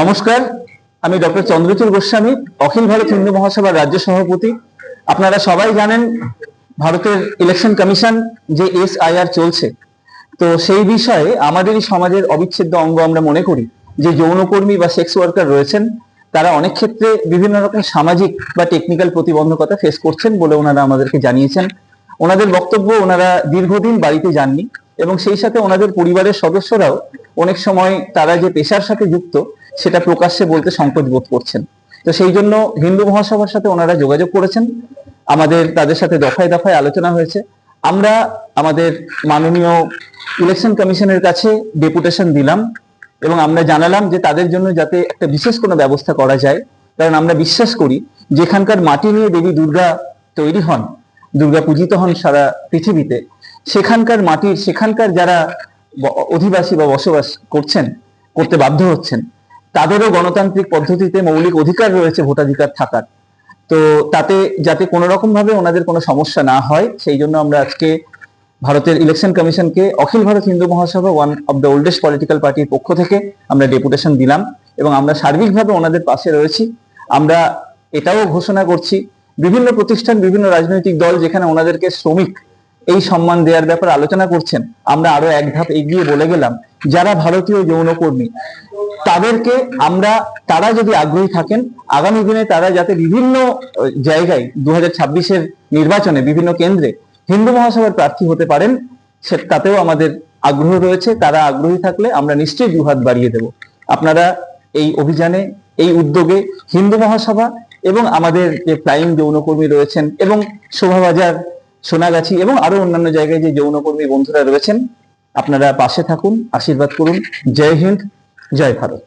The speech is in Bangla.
নমস্কার, আমি ডক্টর চন্দ্রচূড় গোস্বামী, অখিল ভারত হিন্দু মহাসভার রাজ্য সভাপতি। আপনারা সবাই জানেন ভারতের ইলেকশন কমিশন যে SIR চলছে, তো সেই বিষয়ে আমাদেরই সমাজের অবিচ্ছেদ্য অঙ্গ আমরা মনে করি যে যৌনকর্মী বা সেক্স ওয়ার্কার রয়েছেন, তারা অনেক ক্ষেত্রে বিভিন্ন রকম সামাজিক বা টেকনিক্যাল প্রতিবন্ধকতা ফেস করছেন বলে ওনারা আমাদেরকে জানিয়েছেন। ওনাদের বক্তব্য, ওনারা দীর্ঘদিন বাড়িতে যাননি এবং সেই সাথে ওনাদের পরিবারের সদস্যরাও অনেক সময় তারা যে পেশার সাথে যুক্ত সেটা প্রকাশ্যে বলতে সংকোচ বোধ করছেন। তো সেই জন্য হিন্দু মহাসভার সাথে ওনারা যোগাযোগ করেছেন, আমাদের তাদের সাথে দফায় দফায় আলোচনা হয়েছে। আমরা আমাদের মাননীয় ইলেকশন কমিশনের কাছে ডেপুটেশন দিলাম এবং আমরা জানালাম যে তাদের জন্য যাতে একটা বিশেষ কোনো ব্যবস্থা করা যায়, কারণ আমরা বিশ্বাস করি যেখানকার মাটি নিয়ে দেবী দুর্গা তৈরি হন, দুর্গা পূজিত হন সারা পৃথিবীতে, সেখানকার মাটির, সেখানকার যারা অধিবাসী বা বসবাস করতে বাধ্য হচ্ছেন, তাদেরও গণতান্ত্রিক পদ্ধতিতে মৌলিক অধিকার রয়েছে ভোটাধিকার থাকার। তো তাতে যাতে কোনো রকম ভাবে ওনাদের কোনো সমস্যা না হয়, সেই জন্য আমরা আজকে ভারতের ইলেকশন কমিশনকে অখিল Bharat Hindu Mahasabha, one of the oldest political পার্টির পক্ষ থেকে আমরা ডেপুটেশন দিলাম এবং আমরা সার্বিকভাবে ওনাদের পাশে রয়েছি। আমরা এটাও ঘোষণা করছি, বিভিন্ন প্রতিষ্ঠান, বিভিন্ন রাজনৈতিক দল যেখানে ওনাদেরকে শ্রমিক এই সম্মান দেওয়ার ব্যাপারে আলোচনা করছেন, আমরা আরো এক ধাপ এগিয়ে বলে গেলাম যারা ভারতীয় যৌনকর্মী তাদেরকে আমরা, তারা যদি আগ্রহী থাকেন, আগামী দিনে তারা যাতে বিভিন্ন জায়গায় 2026-এর নির্বাচনে বিভিন্ন কেন্দ্রে হিন্দু মহাসভার প্রার্থী হতে পারেন, তাতেও আমাদের আগ্রহ রয়েছে। তারা আগ্রহী থাকলে আমরা নিশ্চয়ই দুহাত বাড়িয়ে দেব। আপনারা এই অভিযানে, এই উদ্যোগে হিন্দু মহাসভা এবং আমাদের যে ফ্লাইং যৌনকর্মী রয়েছেন এবং শোভাবাজার, সোনাগাছি এবং আরো অন্যান্য জায়গায় যে যৌনকর্মী বন্ধুরা রয়েছেন, আপনারা পাশে থাকুন, আশীর্বাদ করুন। জয় হিন্দ, জয় ভারত।